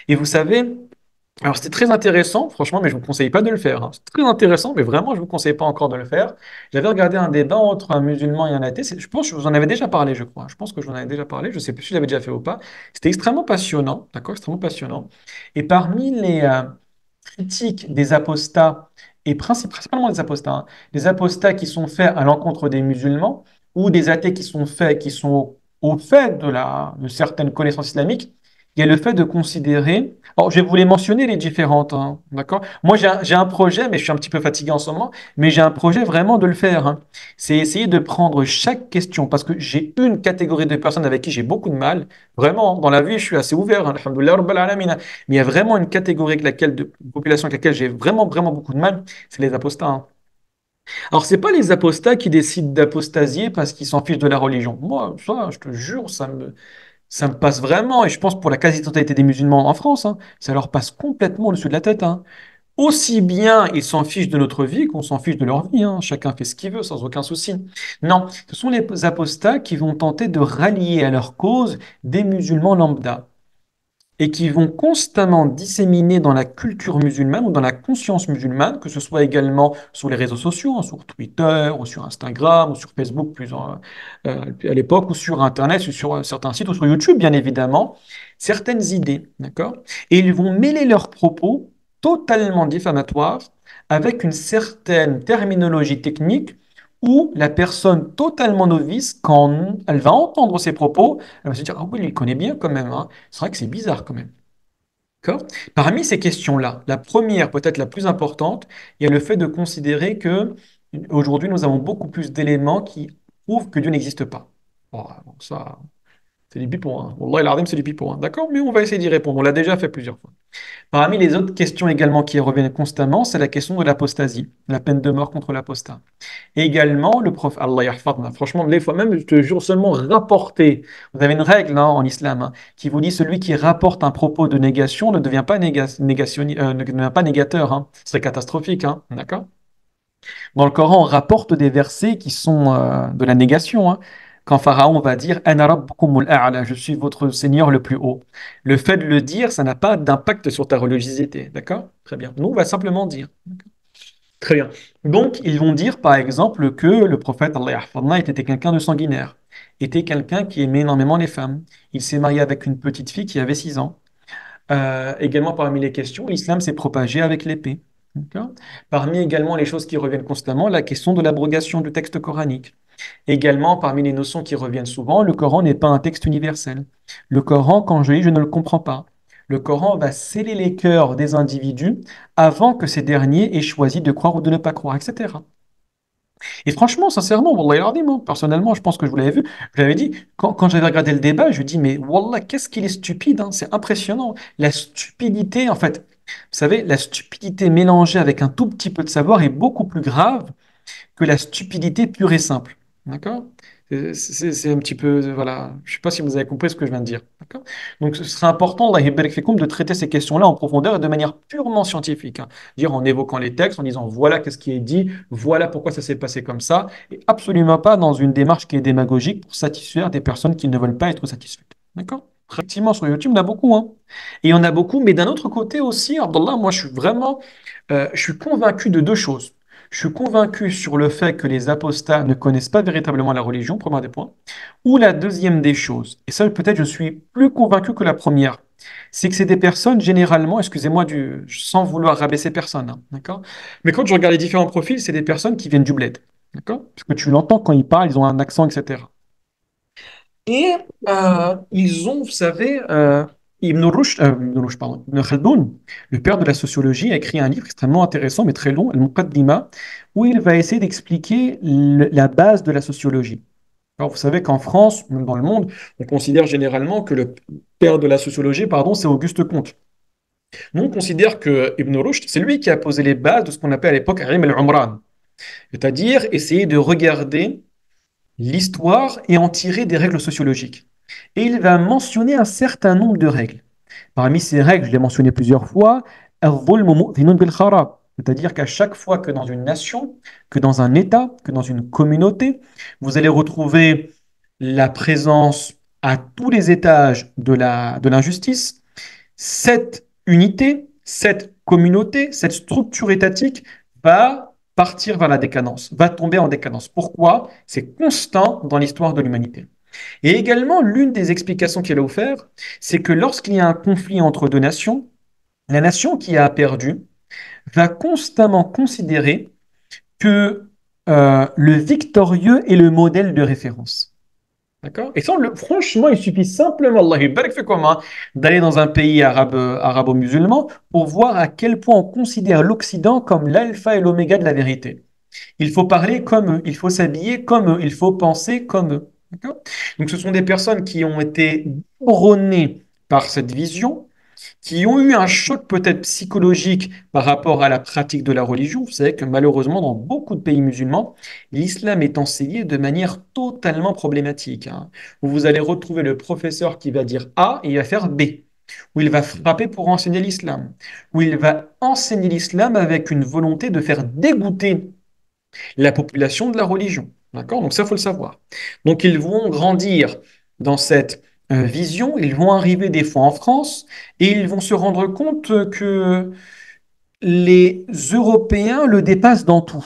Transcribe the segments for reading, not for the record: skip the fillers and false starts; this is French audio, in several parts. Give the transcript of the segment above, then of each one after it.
Et vous savez, alors c'était très intéressant, franchement, mais je ne vous conseille pas de le faire, hein. C'est très intéressant, mais vraiment, je ne vous conseille pas encore de le faire. J'avais regardé un débat entre un musulman et un athée. Je pense que je vous en avais déjà parlé, je crois. Je pense que je vous en avais déjà parlé. Je ne sais plus si je l'avais déjà fait ou pas. C'était extrêmement passionnant, d'accord, extrêmement passionnant. Et parmi les critiques des apostats, et principalement des apostats, hein, des apostats qui sont faits à l'encontre des musulmans, ou des athées qui sont faits, qui sont au fait de certaines connaissances islamiques, il y a le fait de considérer. Alors, je vais vous les mentionner, les différentes, hein, d'accord? Moi, j'ai un projet, mais je suis un petit peu fatigué en ce moment, mais j'ai un projet vraiment de le faire, hein. C'est essayer de prendre chaque question, parce que j'ai une catégorie de personnes avec qui j'ai beaucoup de mal. Vraiment, dans la vie, je suis assez ouvert, hein, alhamdoulilah, rabbil alamin, hein. Mais il y a vraiment une catégorie de population avec laquelle j'ai vraiment, vraiment beaucoup de mal, c'est les apostats, hein. Alors, c'est pas les apostats qui décident d'apostasier parce qu'ils s'en fichent de la religion. Moi, ça, je te jure, ça me passe vraiment, et je pense pour la quasi-totalité des musulmans en France, hein, ça leur passe complètement au-dessus de la tête, hein. Aussi bien ils s'en fichent de notre vie qu'on s'en fiche de leur vie, hein. Chacun fait ce qu'il veut sans aucun souci. Non, ce sont les apostats qui vont tenter de rallier à leur cause des musulmans lambda et qui vont constamment disséminer dans la culture musulmane ou dans la conscience musulmane, que ce soit également sur les réseaux sociaux, hein, sur Twitter ou sur Instagram ou sur Facebook à l'époque, ou sur Internet, ou sur certains sites, ou sur YouTube, bien évidemment, certaines idées, d'accord? Et ils vont mêler leurs propos totalement diffamatoires avec une certaine terminologie technique où la personne totalement novice, quand elle va entendre ces propos, elle va se dire, ah oui, il connaît bien quand même, hein. C'est vrai que c'est bizarre quand même. D'accord. Parmi ces questions-là, la première, peut-être la plus importante, il y a le fait de considérer que aujourd'hui, nous avons beaucoup plus d'éléments qui prouvent que Dieu n'existe pas. Bon, ça, c'est du pipeau, hein. Wallah el-azim, c'est du pipeau, hein. D'accord? Mais on va essayer d'y répondre. On l'a déjà fait plusieurs fois. Parmi les autres questions également qui reviennent constamment, c'est la question de l'apostasie, la peine de mort contre l'apostat. Également, le prof, Allah yahfadna, franchement, des fois même, je te jure, seulement rapporter. Vous avez une règle, hein, en islam, hein, qui vous dit celui qui rapporte un propos de négation ne devient pas, ne devient pas négateur, hein. Ce serait catastrophique, hein, d'accord? Dans le Coran, on rapporte des versets qui sont de la négation, hein. Quand Pharaon va dire Ana rabbukumul a'la, je suis votre Seigneur le plus haut. Le fait de le dire, ça n'a pas d'impact sur ta religiosité, d'accord? Très bien. Nous, on va simplement dire. Très bien. Donc, ils vont dire, par exemple, que le prophète, Allah yahfadna, était quelqu'un de sanguinaire, était quelqu'un qui aimait énormément les femmes. Il s'est marié avec une petite fille qui avait 6 ans. Également, parmi les questions, l'islam s'est propagé avec l'épée. D'accord. Parmi également les choses qui reviennent constamment, la question de l'abrogation du texte coranique. Également, parmi les notions qui reviennent souvent, le Coran n'est pas un texte universel. Le Coran, quand je lis, je ne le comprends pas. Le Coran va sceller les cœurs des individus avant que ces derniers aient choisi de croire ou de ne pas croire, etc. Et franchement, sincèrement, Wallah al-azim, hein, personnellement, je pense que je vous l'avais vu, je l'avais dit, quand j'avais regardé le débat, je me dis, mais Wallah, qu'est-ce qu'il est stupide, hein, c'est impressionnant. La stupidité, en fait, vous savez, la stupidité mélangée avec un tout petit peu de savoir est beaucoup plus grave que la stupidité pure et simple. D'accord? C'est un petit peu, voilà, je ne sais pas si vous avez compris ce que je viens de dire. D'accord? Donc, ce serait important, Allah yabarak fikoum, de traiter ces questions-là en profondeur et de manière purement scientifique, hein. Dire en évoquant les textes, en disant voilà qu'est-ce qui est dit, voilà pourquoi ça s'est passé comme ça, et absolument pas dans une démarche qui est démagogique pour satisfaire des personnes qui ne veulent pas être satisfaites. D'accord? Effectivement, sur YouTube, il y en a beaucoup, hein. Et il y en a beaucoup, mais d'un autre côté aussi, Abdallah, moi, je suis convaincu de deux choses. Je suis convaincu sur le fait que les apostats ne connaissent pas véritablement la religion, premier des points. Ou la deuxième des choses, et ça peut-être je suis plus convaincu que la première, c'est que c'est des personnes généralement, excusez-moi sans vouloir rabaisser personne, hein, d'accord? Mais quand je regarde les différents profils, c'est des personnes qui viennent du bled, d'accord? Parce que tu l'entends quand ils parlent, ils ont un accent, etc. Et ils ont, vous savez, Ibn Rushd, pardon, Ibn Khaldoun, le père de la sociologie, a écrit un livre extrêmement intéressant, mais très long, Al-Muqaddima, où il va essayer d'expliquer la base de la sociologie. Alors, vous savez qu'en France, même dans le monde, on considère généralement que le père de la sociologie, pardon, c'est Auguste Comte. Nous, on considère que Ibn Rushd, c'est lui qui a posé les bases de ce qu'on appelle à l'époque Ilm al-Umran, c'est-à-dire essayer de regarder l'histoire et en tirer des règles sociologiques. Et il va mentionner un certain nombre de règles. Parmi ces règles, je l'ai mentionné plusieurs fois, c'est-à-dire qu'à chaque fois que dans une nation, que dans un État, que dans une communauté, vous allez retrouver la présence à tous les étages de l'injustice, cette unité, cette communauté, cette structure étatique va partir vers la décadence, va tomber en décadence. Pourquoi? C'est constant dans l'histoire de l'humanité. Et également, l'une des explications qu'il a offert, c'est que lorsqu'il y a un conflit entre deux nations, la nation qui a perdu va constamment considérer que le victorieux est le modèle de référence. D'accord? Et ça, franchement, il suffit simplement, Allah barik fikum, hein, d'aller dans un pays arabe, arabo-musulman pour voir à quel point on considère l'Occident comme l'alpha et l'oméga de la vérité. Il faut parler comme eux, il faut s'habiller comme eux, il faut penser comme eux. D'accord? Donc, ce sont des personnes qui ont été couronnées par cette vision, qui ont eu un choc peut-être psychologique par rapport à la pratique de la religion. Vous savez que malheureusement, dans beaucoup de pays musulmans, l'islam est enseigné de manière totalement problématique, hein. Où vous allez retrouver le professeur qui va dire A et il va faire B, où il va frapper pour enseigner l'islam, où il va enseigner l'islam avec une volonté de faire dégoûter la population de la religion. D'accord? Donc ça, il faut le savoir. Donc ils vont grandir dans cette vision, ils vont arriver des fois en France et ils vont se rendre compte que les Européens le dépassent dans tout.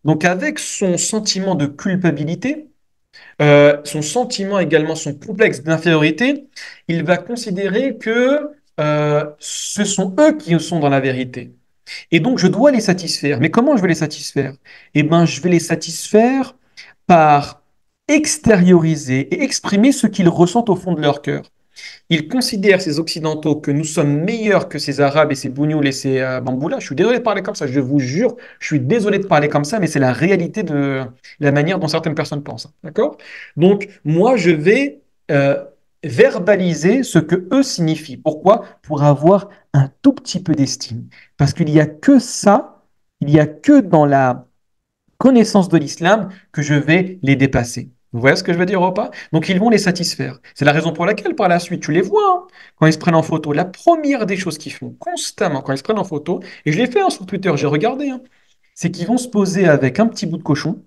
Donc avec son sentiment de culpabilité, son sentiment également, son complexe d'infériorité, il va considérer que ce sont eux qui sont dans la vérité. Et donc, je dois les satisfaire. Mais comment je vais les satisfaire? Eh bien, je vais les satisfaire par extérioriser et exprimer ce qu'ils ressentent au fond de leur cœur. Ils considèrent, ces Occidentaux, que nous sommes meilleurs que ces Arabes et ces Bougnoules et ces Bamboulas. Je suis désolé de parler comme ça, je vous jure, je suis désolé de parler comme ça, mais c'est la réalité de la manière dont certaines personnes pensent. D'accord? Donc, moi, je vais verbaliser ce que eux signifient. Pourquoi? Pour avoir un tout petit peu d'estime. Parce qu'il n'y a que ça, il n'y a que dans la connaissance de l'islam que je vais les dépasser. Vous voyez ce que je veux dire ou pas? Donc ils vont les satisfaire. C'est la raison pour laquelle par la suite, tu les vois, hein, quand ils se prennent en photo. La première des choses qu'ils font constamment quand ils se prennent en photo, et je l'ai fait hein, sur Twitter, j'ai regardé, hein, c'est qu'ils vont se poser avec un petit bout de cochon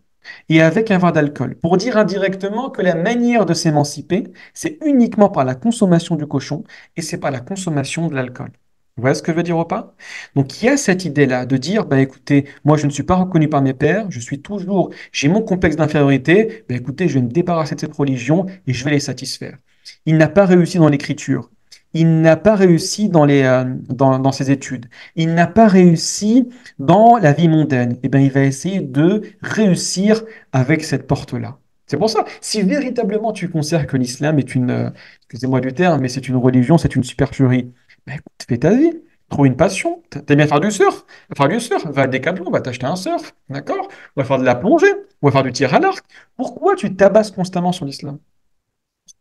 et avec un verre d'alcool pour dire indirectement que la manière de s'émanciper, c'est uniquement par la consommation du cochon et c'est pas la consommation de l'alcool. Vous voyez ce que je veux dire ou pas? Donc il y a cette idée-là de dire, bah écoutez, moi je ne suis pas reconnu par mes pairs, j'ai mon complexe d'infériorité, bah écoutez, je vais me débarrasser de cette religion et je vais les satisfaire. Il n'a pas réussi dans l'écriture, il n'a pas réussi dans ses études, il n'a pas réussi dans la vie mondaine. Eh bien, il va essayer de réussir avec cette porte-là. C'est pour ça, si véritablement tu considères que l'islam est excusez-moi du terme, mais c'est une religion, c'est une supercherie, ben écoute, fais ta vie, trouve une passion. T'aimes bien faire du surf? Va faire du surf, va à Decathlon, va t'acheter un surf, d'accord? On va faire de la plongée, on va faire du tir à l'arc. Pourquoi tu tabasses constamment sur l'islam?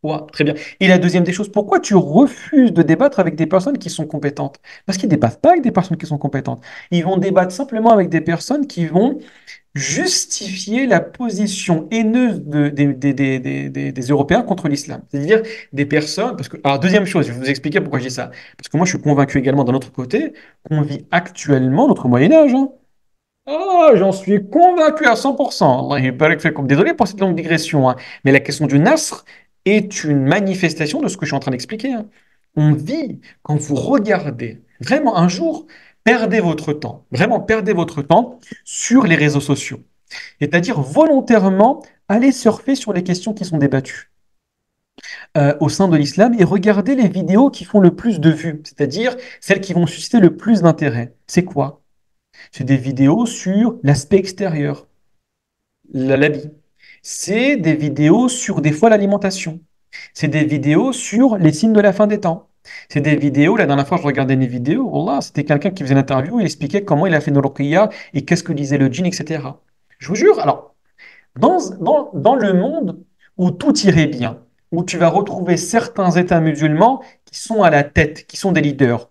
Pourquoi? Très bien. Et la deuxième des choses, pourquoi tu refuses de débattre avec des personnes qui sont compétentes? Parce qu'ils ne débattent pas avec des personnes qui sont compétentes. Ils vont débattre simplement avec des personnes qui vont justifier la position haineuse des Européens contre l'islam. C'est-à-dire des personnes, parce que, alors deuxième chose, je vais vous expliquer pourquoi je dis ça. Parce que moi, je suis convaincu également d'un autre côté qu'on vit actuellement notre Moyen Âge, hein. Ah, j'en suis convaincu à 100%. Allah barik fikum. Désolé pour cette longue digression, hein, mais la question du Nasr est une manifestation de ce que je suis en train d'expliquer, hein. On vit, quand vous regardez, vraiment un jour, perdez votre temps, vraiment perdez votre temps sur les réseaux sociaux. C'est-à-dire volontairement aller surfer sur les questions qui sont débattues au sein de l'islam et regardez les vidéos qui font le plus de vues, c'est-à-dire celles qui vont susciter le plus d'intérêt. C'est quoi? C'est des vidéos sur l'aspect extérieur, l'habit. C'est des vidéos sur des fois l'alimentation. C'est des vidéos sur les signes de la fin des temps. C'est des vidéos, la dernière fois je regardais une vidéo, wallah, c'était quelqu'un qui faisait une interview, il expliquait comment il a fait une ruqyah et qu'est-ce que disait le djinn, etc. Je vous jure, alors, dans le monde où tout irait bien, où tu vas retrouver certains États musulmans qui sont à la tête, qui sont des leaders,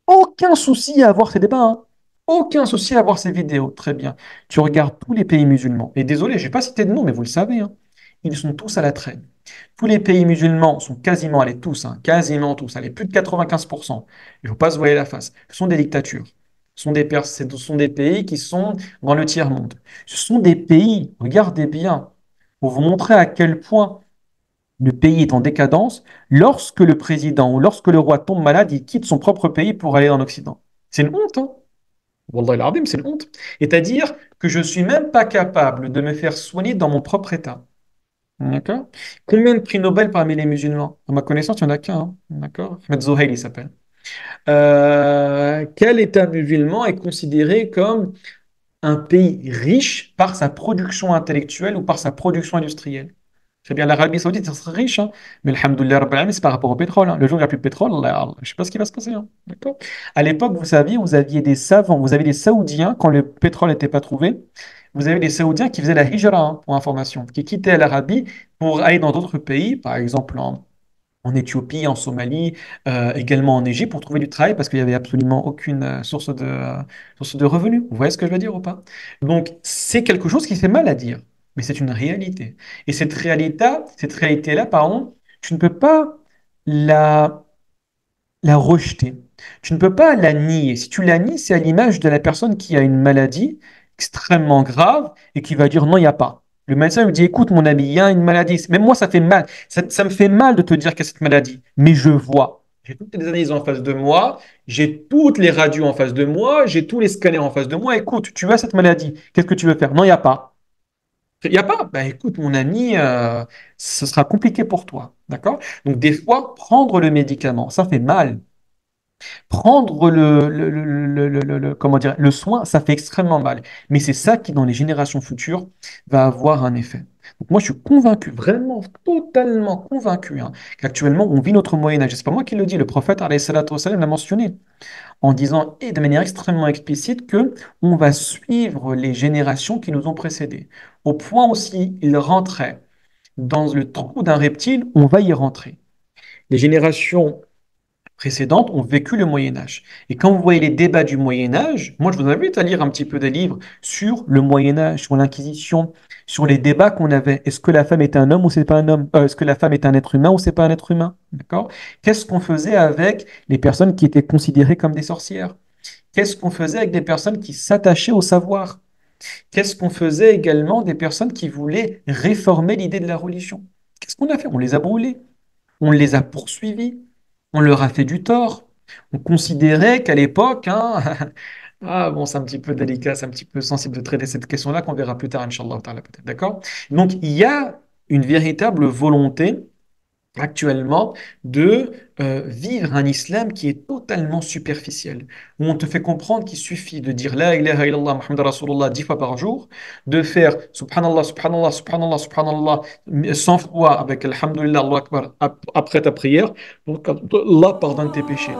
aucun souci à avoir ces débats, hein. Aucun souci à avoir ces vidéos. Très bien. Tu regardes tous les pays musulmans. Et désolé, je n'ai pas cité de nom, mais vous le savez, hein. Ils sont tous à la traîne. Tous les pays musulmans sont quasiment, allez, tous, hein, quasiment tous, allez, plus de 95%. Il ne faut pas se voiler la face. Ce sont des dictatures. Ce sont des pays qui sont dans le tiers-monde. Ce sont des pays, regardez bien, pour vous montrer à quel point le pays est en décadence, lorsque le président ou lorsque le roi tombe malade, il quitte son propre pays pour aller en Occident. C'est une honte, hein? Wallah al-azim, c'est une honte. C'est-à-dire que je ne suis même pas capable de me faire soigner dans mon propre État. D'accord? Combien de prix Nobel parmi les musulmans? À ma connaissance, il n'y en a qu'un, hein. D'accord? Ahmed Zohaili il s'appelle. Quel État musulman est considéré comme un pays riche par sa production intellectuelle ou par sa production industrielle? Très bien, l'Arabie Saoudite, ça serait riche, hein, mais alhamdoulilah, Rabbil Alamin, c'est par rapport au pétrole, hein. Le jour où il n'y a plus de pétrole, là, je ne sais pas ce qui va se passer, hein. D'accord? À l'époque, vous saviez, vous aviez des savants, vous avez des Saoudiens, quand le pétrole n'était pas trouvé, vous avez des Saoudiens qui faisaient la hijra, hein, pour information, qui quittaient l'Arabie pour aller dans d'autres pays, par exemple en Éthiopie, en Somalie, également en Égypte, pour trouver du travail parce qu'il n'y avait absolument aucune source de revenus. Vous voyez ce que je veux dire ou pas? Donc, c'est quelque chose qui fait mal à dire, mais c'est une réalité. Et cette réalité-là, pardon, tu ne peux pas la la rejeter. Tu ne peux pas la nier. Si tu la nies, c'est à l'image de la personne qui a une maladie extrêmement grave et qui va dire non, il n'y a pas. Le médecin lui dit, écoute, mon ami, il y a une maladie. Même moi, ça fait mal. Ça me fait mal de te dire qu'il y a cette maladie, mais je vois. J'ai toutes les analyses en face de moi, j'ai toutes les radios en face de moi, j'ai tous les scanners en face de moi. Écoute, tu as cette maladie. Qu'est-ce que tu veux faire? Non, il n'y a pas. Il n'y a pas. Ben, écoute, mon ami, ce sera compliqué pour toi. D'accord? Donc, des fois, prendre le médicament, ça fait mal. Prendre comment dire, le soin, ça fait extrêmement mal. Mais c'est ça qui, dans les générations futures, va avoir un effet. Donc moi, je suis convaincu, vraiment totalement convaincu, hein, qu'actuellement, on vit notre Moyen-Âge. Et c'est pas moi qui le dis, le prophète, alayhi salatu wassalam, l'a mentionné, en disant, et de manière extrêmement explicite, que on va suivre les générations qui nous ont précédés. Au point aussi, il rentrait dans le trou d'un reptile, on va y rentrer. Les générations précédentes ont vécu le Moyen Âge. Et quand vous voyez les débats du Moyen Âge, moi je vous invite à lire un petit peu des livres sur le Moyen Âge, sur l'Inquisition, sur les débats qu'on avait. Est-ce que la femme est un homme ou c'est pas un homme? Est-ce que la femme est un être humain ou c'est pas un être humain? D'accord? Qu'est-ce qu'on faisait avec les personnes qui étaient considérées comme des sorcières? Qu'est-ce qu'on faisait avec des personnes qui s'attachaient au savoir? Qu'est-ce qu'on faisait également des personnes qui voulaient réformer l'idée de la religion? Qu'est-ce qu'on a fait? On les a brûlés. On les a poursuivis, on leur a fait du tort. On considérait qu'à l'époque, hein, ah bon, c'est un petit peu délicat, c'est un petit peu sensible de traiter cette question-là qu'on verra plus tard, Inch'Allah, ta'ala, peut-être, d'accord? Donc, il y a une véritable volonté actuellement de vivre un islam qui est totalement superficiel, où on te fait comprendre qu'il suffit de dire La ilaha illallah Muhammad Rasulullah 10 fois par jour, de faire Subhanallah, Subhanallah, Subhanallah, Subhanallah 100 fois avec Alhamdulillah, Allahu Akbar après ta prière, pour qu'Allah pardonne tes péchés.